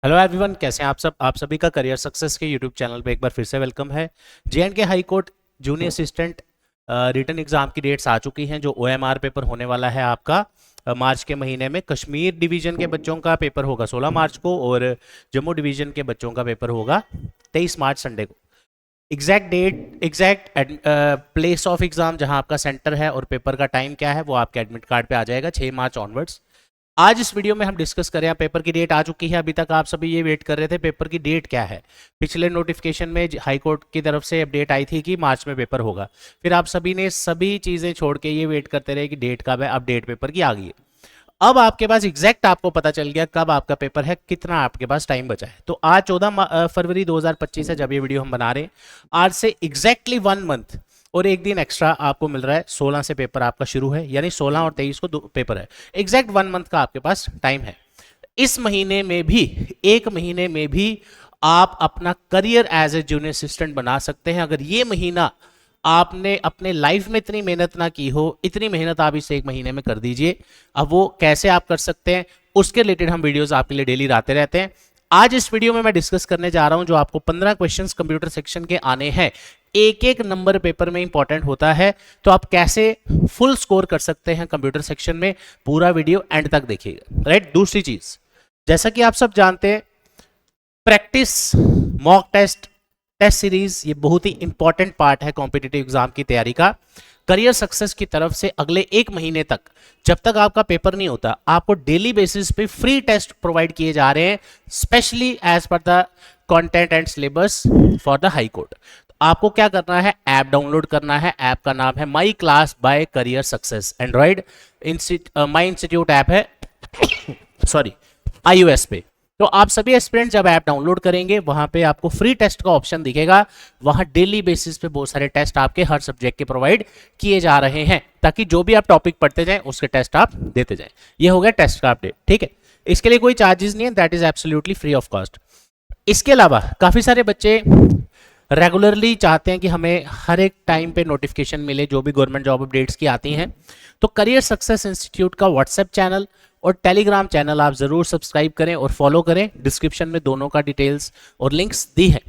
Hello everyone, कैसे हैं आप सब। आप सभी का करियर सक्सेस के यूट्यूब चैनल पे एक बार फिर से वेलकम है। J and K high court junior assistant written exam की डेट्स आ चुकी हैं। जो ओएमआर पेपर होने वाला है आपका मार्च के महीने में। कश्मीर डिवीजन के बच्चों का पेपर होगा 16 मार्च को और जम्मू डिवीजन के बच्चों का पेपर होगा 23 मार्च संडे को। Exact date, exact place of exam जहां आपका सेंटर है और पेपर का टाइम क्या है वो आपके एडमिट कार्ड पे आ जाएगा 6 मार्च ऑनवर्ड्स। आज इस वीडियो में हम डिस्कस करें, पेपर की डेट आ चुकी है। अभी तक आप सभी ये वेट कर रहे थे पेपर की डेट क्या है। पिछले नोटिफिकेशन में हाई कोर्ट की तरफ से अपडेट आई थी कि मार्च में पेपर होगा। फिर आप सभी ने सभी चीज़ें छोड़ के ये वेट करते रहे कि डेट कब है। अब डेट पेपर की आ गई है। अब आपके पास एग्जैक्ट आपको पता चल गया कब आपका पेपर है, कितना आपके पास टाइम बचा है। तो आज 14 फरवरी 2025 है जब ये वीडियो हम बना रहे हैं। आज से एग्जैक्टली 1 मंथ और एक दिन एक्स्ट्रा आपको मिल रहा है। 16 से पेपर आपका शुरू है, यानी 16 और 23 को पेपर है। एग्जैक्ट 1 मंथ का आपके पास टाइम है। इस महीने में भी, एक महीने में भी आप अपना career as a junior assistant बना सकते हैं। अगर ये महीना आपने अपने लाइफ में इतनी मेहनत ना की हो, इतनी मेहनत आप इस एक महीने में कर दीजिए। अब वो कैसे आप कर सकते हैं उसके रिलेटेड हम वीडियोस आपके लिए डेली लाते रहते हैं। आज इस वीडियो में मैं डिस्कस करने जा रहा हूं जो आपको 15 क्वेश्चंस कंप्यूटर सेक्शन के आने हैं। एक एक नंबर पेपर में इंपॉर्टेंट होता है, तो आप कैसे फुल स्कोर कर सकते हैं कंप्यूटर सेक्शन में, पूरा वीडियो एंड तक देखिएगा। राइट। दूसरी चीज, जैसा कि आप सब जानते हैं, practice, mock test, test series ये बहुत ही इंपॉर्टेंट पार्ट है कॉम्पिटिटिव एग्जाम की तैयारी का। करियर सक्सेस की तरफ से अगले एक महीने तक, जब तक आपका पेपर नहीं होता, आपको डेली बेसिस पे फ्री टेस्ट प्रोवाइड किए जा रहे हैं, specially as per the content and syllabus for the high court. आपको क्या करना है, ऐप डाउनलोड करना है। ऐप का नाम है my class by career success. Android my institute app है सॉरी iOS पे। तो आप सभी एस्पिरेंट जब ऐप डाउनलोड करेंगे वहां पे आपको फ्री टेस्ट का ऑप्शन दिखेगा। वहां डेली बेसिस पे बहुत सारे टेस्ट आपके हर सब्जेक्ट के प्रोवाइड किए जा रहे हैं, ताकि जो भी आप टॉपिक पढ़ते जाएं उसके टेस्ट आप देते जाएं। ये हो गया टेस्ट का अपडेट। ठीक है, इसके लिए कोई चार्जेस नहीं है, that is absolutely free of cost. इसके अलावा काफी सारे बच्चे रेगुलरली चाहते हैं कि हमें हर एक टाइम पे नोटिफिकेशन मिले जो भी गवर्नमेंट जॉब अपडेट्स की आती हैं। तो करियर सक्सेस इंस्टीट्यूट का व्हाट्सएप चैनल और टेलीग्राम चैनल आप जरूर सब्सक्राइब करें और फॉलो करें। डिस्क्रिप्शन में दोनों का डिटेल्स और लिंक्स दी है।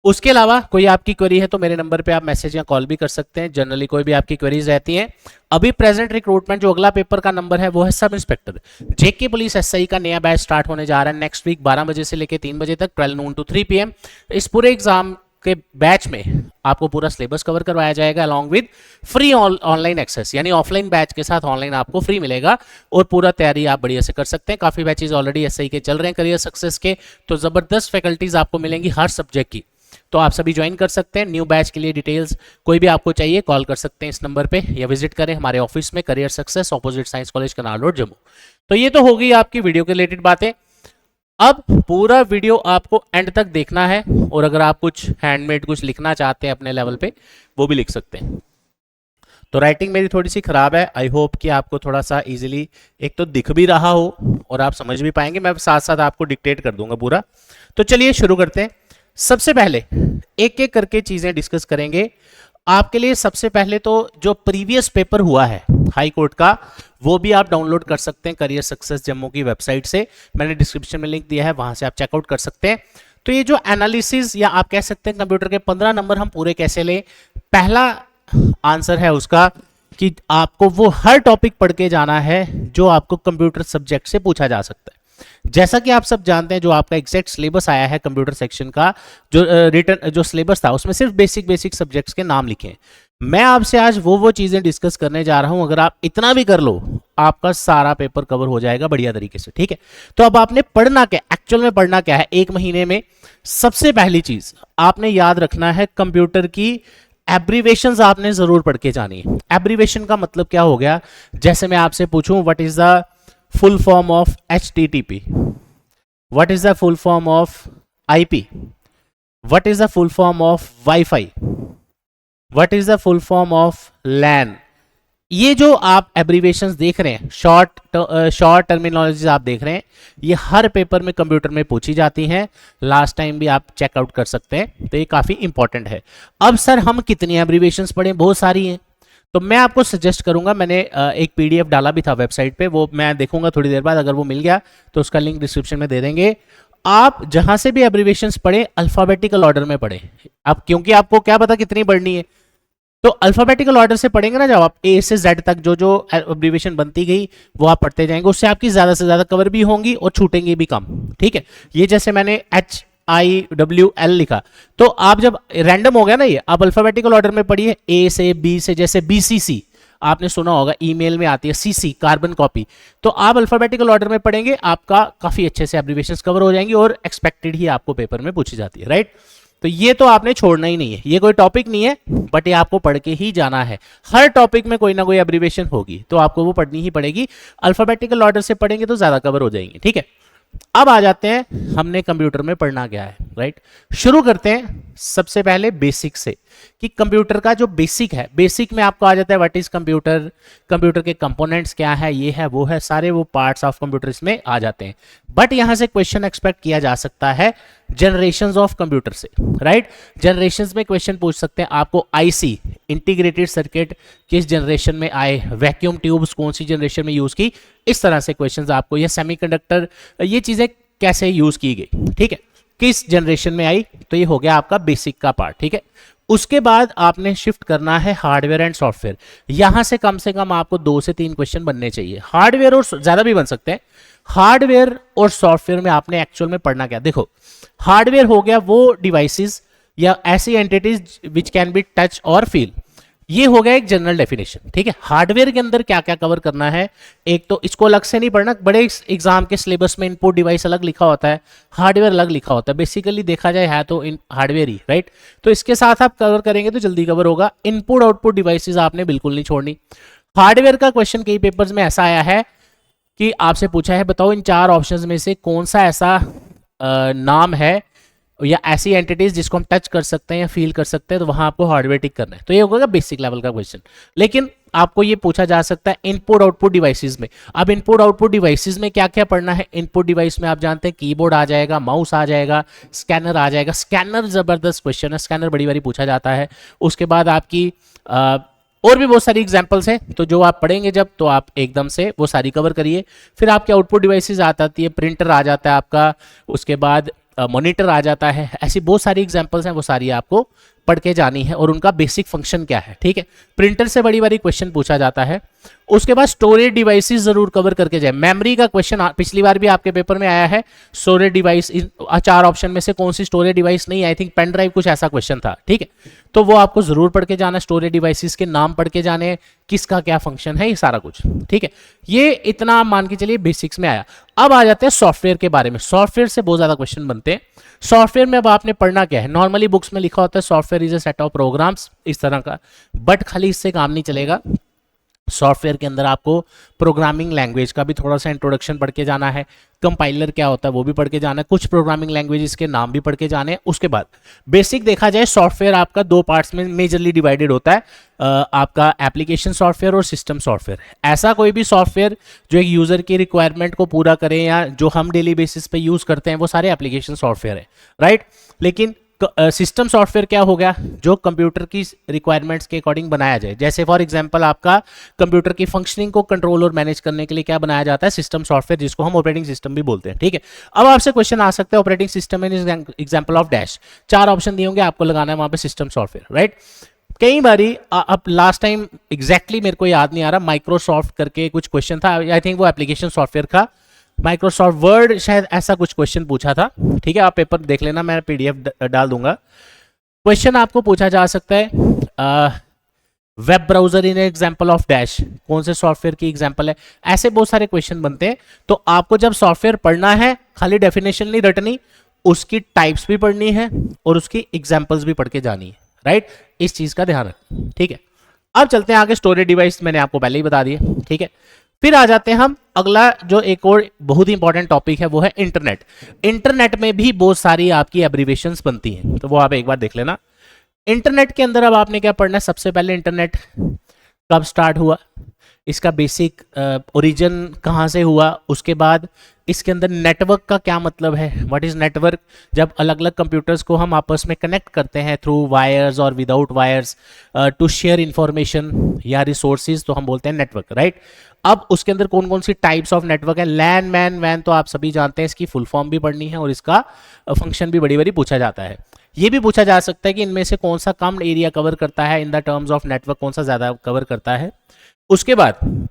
उसके अलावा कोई आपकी क्वेरी है तो मेरे नंबर पे आप मैसेज या कॉल भी कर सकते हैं। जनरली कोई भी आपकी क्वेरीज रहती हैं। अभी प्रेजेंट रिक्रूटमेंट जो अगला पेपर का नंबर है वो है सब इंस्पेक्टर जेके पुलिस एसआई का नया बैच स्टार्ट होने जा रहा है नेक्स्ट वीक 12 बजे से लेकर 3 बजे तक, 12 नून टू 3 PM। इस पूरे एग्जाम के बैच में आपको पूरा सिलेबस कवर करवाया जाएगा along with free online access, यानी ऑफलाइन बैच के साथ ऑनलाइन आपको फ्री मिलेगा और पूरा तैयारी आप बढ़िया से कर सकते हैं। काफी बैचेस ऑलरेडी एसआई के चल रहे हैं करियर सक्सेस के, तो जबरदस्त फैकल्टीज आपको मिलेंगी हर सब्जेक्ट की। तो आप सभी ज्वाइन कर सकते हैं। न्यू बैच के लिए डिटेल्स कोई भी आपको चाहिए कॉल कर सकते हैं इस नंबर पे, या विजिट करें हमारे ऑफिस में, career success, opposite science college canal road Jammu. तो ये तो हो गई आपकी वीडियो के रिलेटेड बातें। अब पूरा वीडियो आपको एंड तक देखना है, और अगर आप कुछ हैंडमेड कुछ लिखना चाहते हैं अपने लेवल पे वो भी लिख सकते हैं। तो राइटिंग मेरी थोड़ी सी खराब है, आई होप कि आपको थोड़ा सा इजीली एक तो दिख भी रहा हो और आप समझ भी पाएंगे। मैं साथ साथ आपको डिक्टेट कर दूंगा पूरा। तो चलिए शुरू करते हैं। सबसे पहले एक एक करके चीजें डिस्कस करेंगे आपके लिए। सबसे पहले तो जो प्रीवियस पेपर हुआ है हाई कोर्ट का वो भी आप डाउनलोड कर सकते हैं करियर सक्सेस जम्मू की वेबसाइट से। मैंने डिस्क्रिप्शन में लिंक दिया है, वहां से आप चेकआउट कर सकते हैं। तो ये जो एनालिसिस या आप कह सकते हैं कंप्यूटर के 15 नंबर हम पूरे कैसे लें, पहला आंसर है उसका कि आपको वो हर टॉपिक पढ़ के जाना है जो आपको कंप्यूटर सब्जेक्ट से पूछा जा सकता है। जैसा कि आप सब जानते हैं जो आपका एग्जैक्ट सिलेबस आया है कंप्यूटर सेक्शन का, जो रिटर्न जो सिलेबस था उसमें सिर्फ बेसिक सब्जेक्ट्स के नाम लिखे हैं। मैं आपसे आज वो चीजें डिस्कस करने जा रहा हूं। अगर आप इतना भी कर लो आपका सारा पेपर कवर हो जाएगा बढ़िया तरीके से। ठीक है, तो अब आपने पढ़ना क्या, एक्चुअल में पढ़ना क्या है एक महीने में। सबसे पहली चीज आपने याद रखना है, कंप्यूटर की एब्रीवेशंस आपने जरूर पढ़ के जानी है। एब्रीवेशन का मतलब क्या हो गया, जैसे मैं आपसे पूछूं what is the full form of HTTP, what is the full form of IP, what is the full form of Wi-Fi, what is the full form of LAN। ये जो आप एब्रीवेशंस देख रहे हैं, शॉर्ट टर्मिनोलॉजीज आप देख रहे हैं, ये हर पेपर में कंप्यूटर में पूछी जाती हैं। लास्ट टाइम भी आप चेकआउट कर सकते हैं, तो ये काफी इंपॉर्टेंट है। अब सर हम कितनी एब्रीवेशंस पढ़ें, बहुत सारी हैं। तो मैं आपको सजेस्ट करूंगा, मैंने एक PDF डाला भी था वेबसाइट पे, वो मैं देखूंगा थोड़ी देर बाद, अगर वो मिल गया तो उसका लिंक डिस्क्रिप्शन में दे देंगे। आप जहां से भी एब्रिविएशंस पढ़े अल्फाबेटिकल ऑर्डर में पढ़े। अब क्योंकि आपको क्या पता कितनी पढ़नी है, तो अल्फाबेटिकल ऑर्डर से पढ़ेंगे ना, जब आप ए से जेड तक जो जो एब्रिविएशन बनती गई वो आप पढ़ते जाएंगे, उससे आपकी ज्यादा से ज्यादा कवर भी होंगी और छूटेंगी भी कम। ठीक है, ये जैसे मैंने HIWL लिखा, तो आप जब रैंडम हो गया ना ये, आप अल्फाबेटिकल ऑर्डर में पढ़िए ए से बी से, जैसे BCC आपने सुना होगा, ईमेल में आती है CC कार्बन कॉपी, तो आप अल्फाबेटिकल ऑर्डर में पढ़ेंगे, आपका काफी अच्छे से एब्रिविएशंस कवर हो जाएंगी और एक्सपेक्टेड ही आपको पेपर में पूछी जाती है, राइट। तो ये तो आपने छोड़ना ही नहीं है, ये कोई टॉपिक नहीं है, बट ये आपको पढ़ के ही जाना है। हर टॉपिक में कोई ना कोई एब्रिविएशन होगी, तो आपको वो पढ़नी ही पड़ेगी। अल्फाबेटिकल ऑर्डर से पढ़ेंगे तो ज्यादा कवर हो जाएंगे। ठीक है, अब आ जाते हैं हमने कंप्यूटर में पढ़ना क्या है, राइट। शुरू करते हैं सबसे पहले बेसिक से, कि कंप्यूटर का जो बेसिक है, बेसिक में आपको आ जाता है व्हाट इज कंप्यूटर, कंप्यूटर के कंपोनेंट्स क्या है, ये है वो है, सारे वो पार्ट्स ऑफ कंप्यूटर इसमें आ जाते हैं। बट यहां से क्वेश्चन एक्सपेक्ट किया जा सकता है जनरेशंस ऑफ कंप्यूटर से, राइट। जनरेशंस में क्वेश्चन पूछ सकते हैं आपको, IC इंटीग्रेटेड सर्किट किस जनरेशन में आए, वैक्यूम ट्यूब्स कौन सी जनरेशन में यूज की, इस तरह से क्वेश्चंस आपको, या सेमीकंडक्टर, ये चीजें कैसे यूज की गई, ठीक है, किस जनरेशन में आई। तो ये हो गया आपका बेसिक का पार्ट। ठीक है, उसके बाद आपने शिफ्ट करना है हार्डवेयर एंड सॉफ्टवेयर। यहां से कम आपको 2 से 3 क्वेश्चन बनने चाहिए, हार्डवेयर और ज्यादा भी बन सकते हैं। हार्डवेयर और सॉफ्टवेयर में आपने एक्चुअल में पढ़ना क्या, देखो हार्डवेयर हो गया वो डिवाइसेस या ऐसी entities which can be touch और फील, ये हो गया एक जनरल डेफिनेशन। ठीक है, हार्डवेयर के अंदर क्या क्या कवर करना है, एक तो इसको अलग से नहीं पढ़ना, बड़े एग्जाम के सिलेबस में इनपुट डिवाइस अलग लिखा होता है, हार्डवेयर अलग लिखा होता है, बेसिकली देखा जाए है तो इन हार्डवेयर ही, राइट। तो इसके साथ आप कवर करेंगे तो जल्दी कवर होगा। इनपुट आउटपुट डिवाइसेस आपने बिल्कुल नहीं छोड़नी। हार्डवेयर का क्वेश्चन कई पेपर्स में ऐसा आया है कि आपसे पूछा है बताओ इन 4 ऑप्शंस में से कौन सा ऐसा नाम है या ऐसी एंटिटीज जिसको हम टच कर सकते हैं या फील कर सकते हैं, तो वहां आपको हार्डवेयर टिक करना है। तो ये होगा बेसिक लेवल का क्वेश्चन। लेकिन आपको ये पूछा जा सकता है इनपुट आउटपुट डिवाइसेस में। अब इनपुट आउटपुट डिवाइसेस में क्या क्या पढ़ना है, इनपुट डिवाइस में आप जानते हैं कीबोर्ड आ जाएगा, माउस आ जाएगा, स्कैनर आ जाएगा। स्कैनर जबरदस्त क्वेश्चन है, स्कैनर बड़ी बारी पूछा जाता है। उसके बाद आपकी और भी बहुत सारी एग्जांपल्स हैं, तो जो आप पढ़ेंगे जब, तो आप एकदम से वो सारी कवर करिए। फिर आपके आउटपुट डिवाइसेस आती है, प्रिंटर आ जाता है आपका, उसके बाद मॉनिटर आ जाता है। ऐसी बहुत सारी एग्जांपल्स हैं, वो सारी आपको पढ़ के जानी है और उनका बेसिक फंक्शन क्या है। ठीक है, प्रिंटर से बड़ी बड़ी क्वेश्चन पूछा जाता है। उसके बाद स्टोरेज डिवाइसेस जरूर कवर करके जाए। मेमोरी का क्वेश्चन पिछली बार भी आपके पेपर में आया है, स्टोरेज डिवाइस 4 ऑप्शन में से कौन सी स्टोरेज डिवाइस नहीं, आई थिंक पेन ड्राइव कुछ ऐसा क्वेश्चन था। ठीक है, तो वो आपको जरूर पढ़ के जाना, स्टोरेज डिवाइसेस के नाम पढ़ के जाने, किसका क्या फंक्शन है, ये सारा कुछ। ठीक है, ये इतना मान के चलिए बेसिक्स में आया। अब आ जाते हैं सॉफ्टवेयर के बारे में। सॉफ्टवेयर से बहुत ज्यादा क्वेश्चन बनते हैं। सॉफ्टवेयर में अब आपने पढ़ना क्या है, नॉर्मली बुक्स में लिखा होता है software is a set of programs, इस तरह का, बट खाली इससे काम नहीं चलेगा। सॉफ्टवेयर के अंदर आपको प्रोग्रामिंग लैंग्वेज का भी थोड़ा सा इंट्रोडक्शन पढ़ के जाना है, कंपाइलर क्या होता है वो भी पढ़ के जाना है, कुछ प्रोग्रामिंग लैंग्वेजेस के नाम भी पढ़ के जाने हैं। उसके बाद बेसिक देखा जाए, सॉफ्टवेयर आपका 2 पार्ट्स में मेजरली डिवाइडेड होता है, आपका एप्लीकेशन सॉफ्टवेयर और सिस्टम सॉफ्टवेयर। ऐसा कोई भी सॉफ्टवेयर जो एक यूजर की रिक्वायरमेंट को पूरा करें या जो हम डेली बेसिस पे यूज करते हैं, वो सारे एप्लीकेशन सॉफ्टवेयर है, राइट। लेकिन सिस्टम सॉफ्टवेयर क्या हो गया, जो कंप्यूटर की रिक्वायरमेंट्स के अकॉर्डिंग बनाया जाए। जैसे फॉर एग्जांपल आपका कंप्यूटर की फंक्शनिंग को कंट्रोल और मैनेज करने के लिए क्या बनाया जाता है, सिस्टम सॉफ्टवेयर, जिसको हम ऑपरेटिंग सिस्टम भी बोलते हैं। ठीक है, अब आपसे क्वेश्चन आ सकता है operating system is example of dash, 4 option दिए होंगे, आपको लगाना है वहां पे सिस्टम सॉफ्टवेयर, राइट। कई बारी अब लास्ट टाइम एग्जैक्टली मेरे को याद नहीं आ रहा, माइक्रोसॉफ्ट करके कुछ क्वेश्चन था, आई थिंक वो एप्लीकेशन सॉफ्टवेयर का, माइक्रोसॉफ्ट वर्ड शायद, ऐसा कुछ क्वेश्चन पूछा था। ठीक है, आप पेपर देख लेना, मैं PDF डाल दूंगा। क्वेश्चन आपको पूछा जा सकता है web browser in example of dash, कौन से सॉफ्टवेयर की एग्जांपल है। ऐसे बहुत सारे क्वेश्चन बनते हैं। तो आपको जब सॉफ्टवेयर पढ़ना है, खाली डेफिनेशन नहीं रटनी, उसकी टाइप्स भी पढ़नी है और उसकी एग्जांपल्स भी पढ़ के जानी है, राइट। इस चीज का ध्यान रखें। ठीक है, अब चलते हैं आगे। स्टोरेज डिवाइस मैंने आपको पहले ही बता दिया। ठीक है, फिर आ जाते हैं हम अगला, जो एक और बहुत ही इंपॉर्टेंट टॉपिक है, वो है इंटरनेट। इंटरनेट में भी बहुत सारी आपकी एब्रिविएशंस बनती हैं, तो वो आप एक बार देख लेना। इंटरनेट के अंदर अब आपने क्या पढ़ना है, सबसे पहले इंटरनेट कब स्टार्ट हुआ, इसका बेसिक ओरिजिन कहाँ से हुआ, उसके बाद इसके अंदर नेटवर्क का क्या मतलब है, व्हाट इज नेटवर्क, जब अलग अलग कंप्यूटर्स को हम आपस में कनेक्ट करते हैं थ्रू वायर्स और without wires to share information या रिसोर्सेज, तो हम बोलते हैं नेटवर्क, राइट। अब उसके अंदर कौन कौन सी टाइप्स ऑफ नेटवर्क है, लैन मैन वैन तो आप सभी जानते हैं, इसकी फुल फॉर्म भी पढ़नी है और इसका फंक्शन भी बड़ी बड़ी पूछा जाता है। ये भी पूछा जा सकता है कि इनमें से कौन सा कम एरिया कवर करता है in the terms of network, कौन सा ज्यादा कवर करता है। उसके बाद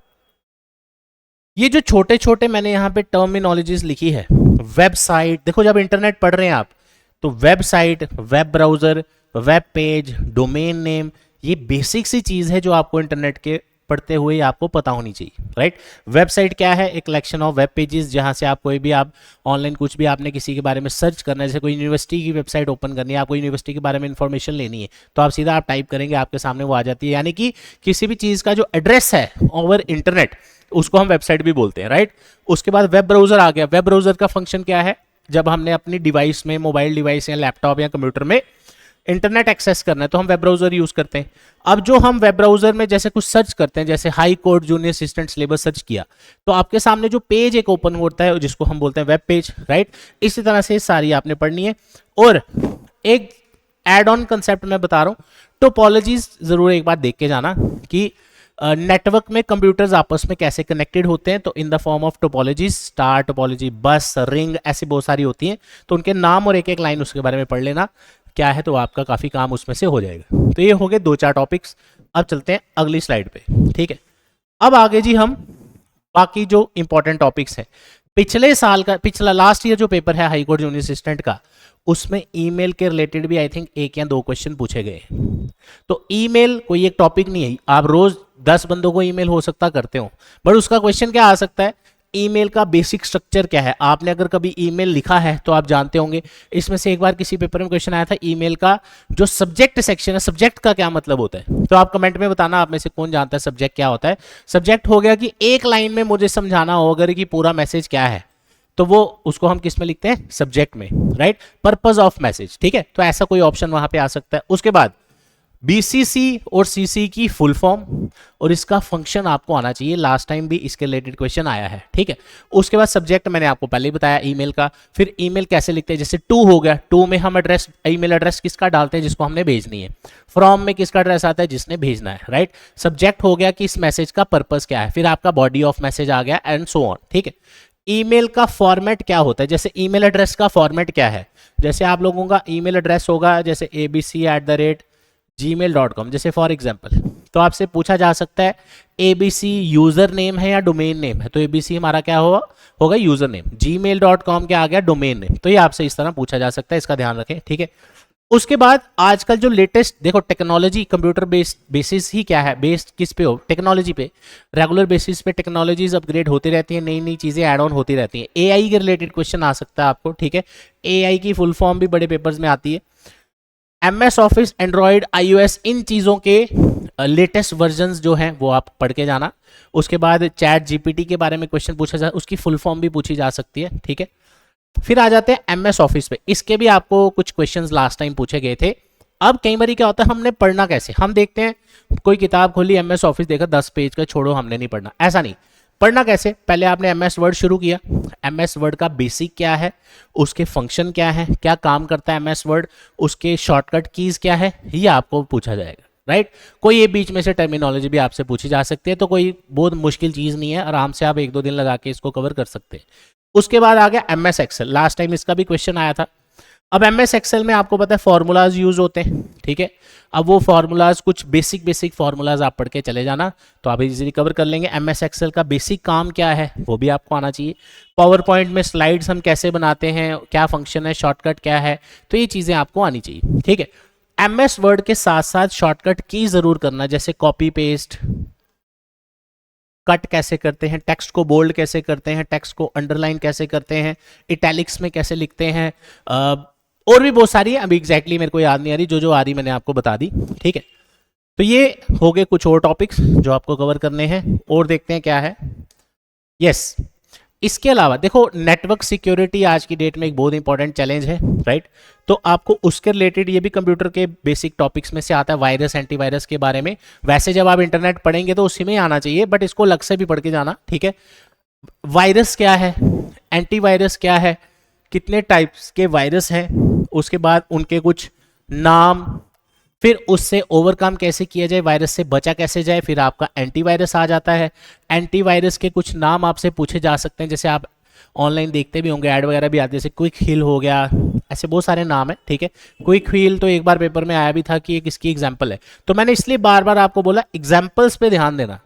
ये जो छोटे छोटे मैंने यहाँ पे टर्मिनोलॉजीज लिखी है, वेबसाइट, देखो जब इंटरनेट पढ़ रहे हैं आप तो website, web browser, web page, domain name, ये बेसिक सी चीज है जो आपको इंटरनेट के पढ़ते हुए आपको पता होनी चाहिए, राइट। वेबसाइट क्या है, एक कलेक्शन ऑफ वेब पेजेस जहां से आप कोई भी आप ऑनलाइन कुछ भी आपने किसी के बारे में सर्च करना है, जैसे कोई यूनिवर्सिटी की वेबसाइट ओपन करनी है, आपको यूनिवर्सिटी के बारे में इंफॉर्मेशन लेनी है, तो आप सीधा आप टाइप करेंगे, आपके सामने वो आ जाती है। यानी कि किसी भी चीज का जो एड्रेस है ओवर इंटरनेट, उसको हम वेबसाइट भी बोलते हैं, राइट। उसके बाद वेब ब्राउजर आ गया। वेब ब्राउजर का फंक्शन क्या है, जब हमने अपनी डिवाइस में, मोबाइल डिवाइस या लैपटॉप या कंप्यूटर में इंटरनेट एक्सेस करना है तो हम वेब ब्राउजर यूज करते हैं। अब जो हम वेब ब्राउजर में जैसे कुछ सर्च करते हैं, जैसे high court junior assistant syllabus search किया, तो आपके सामने जो पेज एक ओपन होता है जिसको हम बोलते हैं वेब पेज, राइट। इसी तरह से सारी आपने पढ़नी है। और एक एड ऑन कंसेप्ट मैं बता रहा हूं, टोपोलॉजीज जरूर एक बार देख के जाना कि नेटवर्क में कंप्यूटर्स आपस में कैसे कनेक्टेड होते हैं, तो in the form of topologies, star topology, बस, रिंग, ऐसी बहुत सारी होती हैं, तो उनके नाम और एक एक लाइन उसके बारे में पढ़ लेना क्या है, तो आपका काफी काम उसमें से हो जाएगा। तो ये हो गए दो चार टॉपिक्स। अब चलते हैं अगली स्लाइड पे, ठीक है। अब आगे जी हम बाकी जो इंपॉर्टेंट टॉपिक्स हैं, पिछले साल का, पिछला लास्ट ईयर जो पेपर है हाई कोर्ट जूनियर असिस्टेंट का, उसमें ईमेल के रिलेटेड भी आई थिंक 1 या 2 क्वेश्चन पूछे गए। तो ईमेल कोई एक टॉपिक नहीं है, आप रोज 10 बंदों को ईमेल हो सकता करते हो, बट उसका क्वेश्चन क्या आ सकता है, ईमेल का बेसिक स्ट्रक्चर क्या है। आपने अगर कभी ईमेल लिखा है तो आप जानते होंगे। इसमें से एक बार किसी पेपर में क्वेश्चन आया था, ईमेल का जो सब्जेक्ट सेक्शन है, सब्जेक्ट का क्या मतलब होता है, तो आप कमेंट में बताना आप में से कौन जानता है सब्जेक्ट क्या होता है। सब्जेक्ट हो गया कि एक लाइन में मुझे समझाना हो अगर कि पूरा मैसेज क्या है, तो वो उसको हम किस में लिखते हैं, सब्जेक्ट में, राइट। पर्पस ऑफ मैसेज, ठीक है, तो ऐसा कोई ऑप्शन वहां पे आ सकता है। उसके बाद बीसीसी और सीसी की फुल फॉर्म और इसका फंक्शन आपको आना चाहिए, लास्ट टाइम भी इसके रिलेटेड क्वेश्चन आया है, ठीक है। उसके बाद सब्जेक्ट मैंने आपको पहले ही बताया ईमेल का। फिर ईमेल कैसे लिखते हैं, जैसे टू हो गया, टू में हम एड्रेस, ईमेल एड्रेस किसका डालते हैं, जिसको हमने भेजनी है। फ्रॉम में किसका एड्रेस आता है, जिसने भेजना है, राइट। सब्जेक्ट हो गया कि इस मैसेज का पर्पस क्या है, फिर आपका बॉडी ऑफ मैसेज आ गया एंड सो ऑन, ठीक है। ईमेल का फॉर्मेट क्या होता है, जैसे ईमेल एड्रेस का फॉर्मेट क्या है, जैसे आप लोगों का ईमेल एड्रेस होगा जैसे abc@gmail.com, जैसे फॉर एग्जांपल, तो आपसे पूछा जा सकता है abc यूजर नेम है या डोमेन नेम है, तो abc हमारा क्या होगा यूजर नेम, gmail.com क्या आ गया, डोमेन नेम। तो ये आपसे इस तरह पूछा जा सकता है, इसका ध्यान रखें, ठीक है। उसके बाद आजकल जो लेटेस्ट देखो टेक्नोलॉजी, कंप्यूटर बेस्ड बेसिस ही क्या है, बेस्ड किस पे हो, टेक्नोलॉजी पे, रेगुलर बेसिस पे टेक्नोलॉजीज अपग्रेड होती रहती हैं, नई नई चीजें ऐड ऑन होती रहती हैं। एआई के रिलेटेड क्वेश्चन आ सकता है आपको, ठीक है। एआई की फुल फॉर्म भी बड़े पेपर्स में आती है। एमएस ऑफिस, एंड्रॉइड, आईओएस, इन चीजों के लेटेस्ट वर्जन्स जो हैं वो आप पढ़ के जाना। उसके बाद चैट जीपीटी के बारे में क्वेश्चन पूछा जा, उसकी फुल फॉर्म भी पूछी जा सकती है, ठीक है। फिर आ जाते हैं एमएस ऑफिस पे, इसके भी आपको कुछ क्वेश्चंस लास्ट टाइम पूछे गए थे। अब कई बार क्या होता है, हमने पढ़ना कैसे, हम देखते हैं कोई किताब खोली, एमएस ऑफिस देखा 10 पेज का, छोड़ो हमने नहीं पढ़ना, ऐसा नहीं। पढ़ना कैसे, पहले आपने एमएस वर्ड शुरू किया, एमएस वर्ड का बेसिक क्या है, उसके फंक्शन क्या है, क्या काम करता है एमएस वर्ड, उसके शॉर्टकट कीज क्या है, ये आपको पूछा जाएगा, राइट। कोई ये बीच में से टर्मिनोलॉजी भी आपसे पूछी जा सकती है, तो कोई बहुत मुश्किल चीज नहीं है, आराम से आप 1-2 दिन लगा के इसको कवर कर सकते हैं। उसके बाद आ गया एमएस एक्सेल, लास्ट टाइम इसका भी क्वेश्चन आया था। अब एमएस एक्सेल में आपको पता है फॉर्मूलाज यूज होते हैं, ठीक है। अब वो फॉर्मूलाज, कुछ बेसिक फॉर्मूलाज आप पढ़ के चले जाना, तो आप इजीली कवर कर लेंगे। एमएस एक्सेल का बेसिक काम क्या है वो भी आपको आना चाहिए। पावर पॉइंट में स्लाइड्स हम कैसे बनाते हैं, क्या फंक्शन है, शॉर्टकट क्या है, तो ये चीजें आपको आनी चाहिए, ठीक है। एमएस वर्ड के साथ साथ शॉर्टकट की जरूर करना, जैसे कॉपी पेस्ट, कट कैसे करते हैं, टेक्स्ट को बोल्ड कैसे करते हैं, टेक्स्ट को अंडरलाइन कैसे करते हैं, इटैलिक्स में कैसे लिखते हैं, और भी बहुत सारी है, अभी एग्जैक्टली मेरे को याद नहीं आ रही, जो आ रही मैंने आपको बता दी, ठीक है। तो ये हो गए कुछ और टॉपिक्स जो आपको कवर करने हैं, और देखते हैं क्या है। यस, इसके अलावा देखो नेटवर्क सिक्योरिटी आज की डेट में एक बहुत इंपॉर्टेंट चैलेंज है, राइट। तो आपको उसके रिलेटेड ये भी कंप्यूटर के बेसिक टॉपिक्स में से आता है, वायरस एंटीवायरस के बारे में। वैसे जब आप इंटरनेट पढ़ेंगे तो उसी में ही आना चाहिए, बट इसको अलग से भी पढ़ के जाना, ठीक है। वायरस क्या है, एंटीवायरस क्या है, कितने टाइप्स के वायरस हैं, उसके बाद उनके कुछ नाम, फिर उससे ओवरकम कैसे किया जाए, वायरस से बचा कैसे जाए, फिर आपका एंटीवायरस आ जाता है। एंटीवायरस के कुछ नाम आपसे पूछे जा सकते हैं, जैसे आप ऑनलाइन देखते भी होंगे, ऐड वगैरह भी आते हैं, जैसे क्विक हील हो गया, ऐसे बहुत सारे नाम है, ठीक है। क्विक हील तो एक बार पेपर में आया भी था कि एक इसकी एग्जाम्पल है, तो मैंने इसलिए बार बार आपको बोला एग्जाम्पल्स पे ध्यान देना।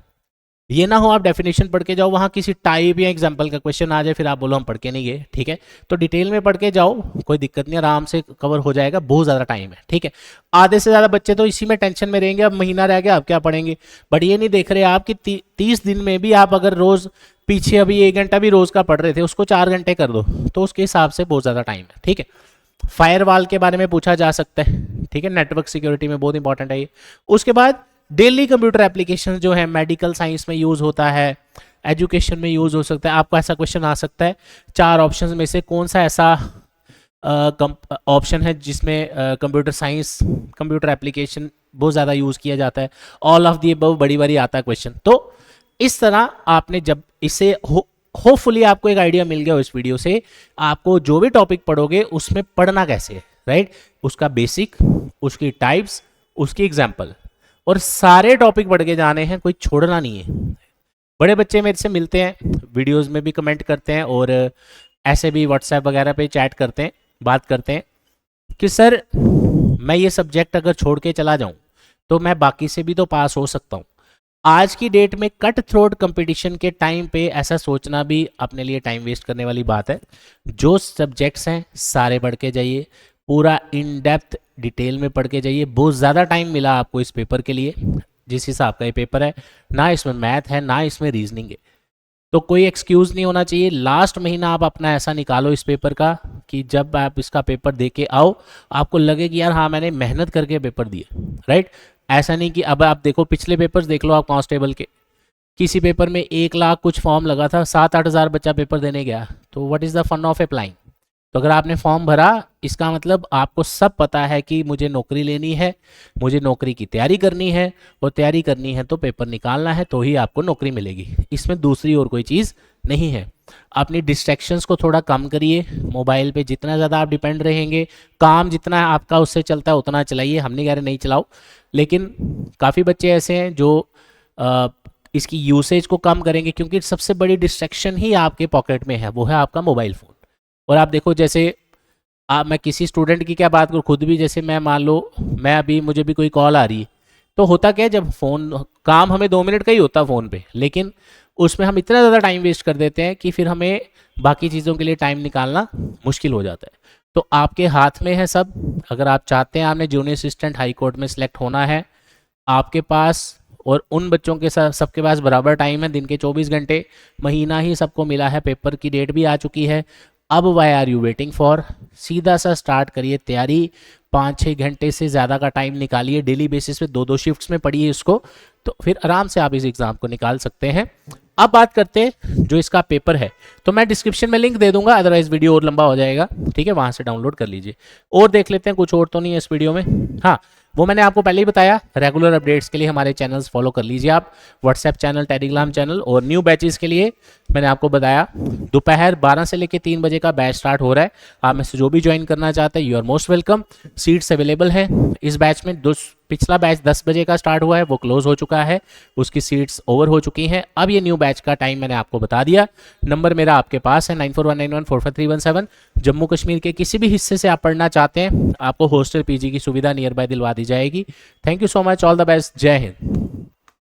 ये ना हो आप डेफिनेशन पढ़ के जाओ, वहां किसी टाइप या एग्जाम्पल का क्वेश्चन आ जाए, फिर आप बोलो हम पढ़ के नहीं गए, ठीक है। तो डिटेल में पढ़ के जाओ, कोई दिक्कत नहीं, आराम से कवर हो जाएगा, बहुत ज़्यादा टाइम है, ठीक है। आधे से ज़्यादा बच्चे तो इसी में टेंशन में रहेंगे, अब महीना रह गया अब क्या पढ़ेंगे, बट ये नहीं देख रहे आप कि 30 दिन में भी आप अगर रोज़ पीछे अभी 1 घंटा भी रोज़ का पढ़ रहे थे, उसको 4 घंटे कर दो, तो उसके हिसाब से बहुत ज़्यादा टाइम है, ठीक है। फायरवॉल के बारे में पूछा जा सकता है, ठीक है, नेटवर्क सिक्योरिटी में बहुत इंपॉर्टेंट है ये। उसके बाद डेली कंप्यूटर एप्लीकेशन जो है मेडिकल साइंस में यूज होता है, एजुकेशन में यूज हो सकता है। आपको ऐसा क्वेश्चन आ सकता है 4 ऑप्शंस में से कौन सा ऐसा ऑप्शन है जिसमें कंप्यूटर साइंस कंप्यूटर एप्लीकेशन बहुत ज़्यादा यूज़ किया जाता है। ऑल ऑफ दी अबव बड़ी बारी आता है क्वेश्चन। तो इस तरह आपने जब इसे होपफुली आपको एक आइडिया मिल गया हो इस वीडियो से, आपको जो भी टॉपिक पढ़ोगे उसमें पढ़ना कैसे है, राइट, उसका बेसिक, उसकी टाइप्स, उसकी एग्जाम्पल, और सारे टॉपिक पढ़ के जाने हैं, कोई छोड़ना नहीं है। बड़े बच्चे मेरे से मिलते हैं, वीडियोस में भी कमेंट करते हैं और ऐसे भी व्हाट्सएप वगैरह पे चैट करते हैं, बात करते हैं कि सर मैं ये सब्जेक्ट अगर छोड़ के चला जाऊं तो मैं बाकी से भी तो पास हो सकता हूं। आज की डेट में कट थ्रोट कंपटीशन के टाइम पे ऐसा सोचना भी अपने लिए टाइम वेस्ट करने वाली बात है। जो सब्जेक्ट्स हैं सारे पढ़ के जाइए, पूरा इन डेप्थ डिटेल में पढ़ के जाइए। बहुत ज़्यादा टाइम मिला आपको इस पेपर के लिए, जिस हिसाब का ये पेपर है, ना इसमें मैथ है ना इसमें रीजनिंग है, तो कोई एक्सक्यूज़ नहीं होना चाहिए। लास्ट महीना आप अपना ऐसा निकालो इस पेपर का कि जब आप इसका पेपर दे के आओ आपको लगे कि यार हाँ मैंने मेहनत करके पेपर दिए, राइट। ऐसा नहीं कि अब आप देखो पिछले पेपर्स देख लो आप कांस्टेबल के, किसी पेपर में 1 लाख कुछ फॉर्म लगा था, 7-8 हज़ार बच्चा पेपर देने गया, तो what is the fun of applying. तो अगर आपने फॉर्म भरा इसका मतलब आपको सब पता है कि मुझे नौकरी लेनी है, मुझे नौकरी की तैयारी करनी है, और तैयारी करनी है तो पेपर निकालना है, तो ही आपको नौकरी मिलेगी। इसमें दूसरी और कोई चीज़ नहीं है। अपनी डिस्ट्रैक्शंस को थोड़ा कम करिए। मोबाइल पे जितना ज़्यादा आप डिपेंड रहेंगे, काम जितना आपका उससे चलता है उतना चलाइए, हम नहीं कह रहे नहीं चलाओ, लेकिन काफ़ी बच्चे ऐसे हैं जो इसकी यूसेज को कम करेंगे, क्योंकि सबसे बड़ी डिस्ट्रैक्शन ही आपके पॉकेट में है, वो है आपका मोबाइल फ़ोन। और आप देखो जैसे मैं किसी स्टूडेंट की क्या बात करूँ, खुद भी जैसे मैं मान लो मैं अभी मुझे भी कोई कॉल आ रही है, तो होता क्या है जब फ़ोन काम हमें 2 मिनट का ही होता फ़ोन पे, लेकिन उसमें हम इतना ज़्यादा टाइम वेस्ट कर देते हैं कि फिर हमें बाकी चीज़ों के लिए टाइम निकालना मुश्किल हो जाता है। तो आपके हाथ में है सब। अगर आप चाहते हैं आपने जूनियर असिस्टेंट हाई कोर्ट में सेलेक्ट होना है, आपके पास और उन बच्चों के साथ सबके पास बराबर टाइम है, दिन के 24 घंटे, महीना ही सबको मिला है, पेपर की डेट भी आ चुकी है। अब why are you waiting for, सीधा सा स्टार्ट करिए तैयारी। 5-6 घंटे से ज़्यादा का टाइम निकालिए, डेली बेसिस पे 2-2 शिफ्ट्स में पढ़िए इसको, तो फिर आराम से आप इस एग्ज़ाम को निकाल सकते हैं। अब बात करते हैं जो इसका पेपर है, तो मैं डिस्क्रिप्शन में लिंक दे दूंगा, अदरवाइज वीडियो और लंबा हो जाएगा, ठीक है, वहाँ से डाउनलोड कर लीजिए। और देख लेते हैं, कुछ और तो नहीं है इस वीडियो में। हाँ, वो मैंने आपको पहले ही बताया, रेगुलर अपडेट्स के लिए हमारे चैनल्स फॉलो कर लीजिए आप, व्हाट्सएप चैनल, टेलीग्राम चैनल, और न्यू बैचेस के लिए मैंने आपको बताया दोपहर 12 से लेकर 3 बजे का बैच स्टार्ट हो रहा है। आप में से जो भी ज्वाइन करना चाहते हैं you are most welcome. Seats available है इस बैच में। पिछला बैच 10 बजे का स्टार्ट हुआ है, वो क्लोज हो चुका है, उसकी सीट्स ओवर हो चुकी हैं। अब ये न्यू बैच का टाइम मैंने आपको बता दिया। नंबर मेरा आपके पास है 9419145317। जम्मू कश्मीर के किसी भी हिस्से से आप पढ़ना चाहते हैं, आपको हॉस्टल पीजी की सुविधा नियर बाय दिलवा दी जाएगी। Thank you so much, all the best, जय हिंद।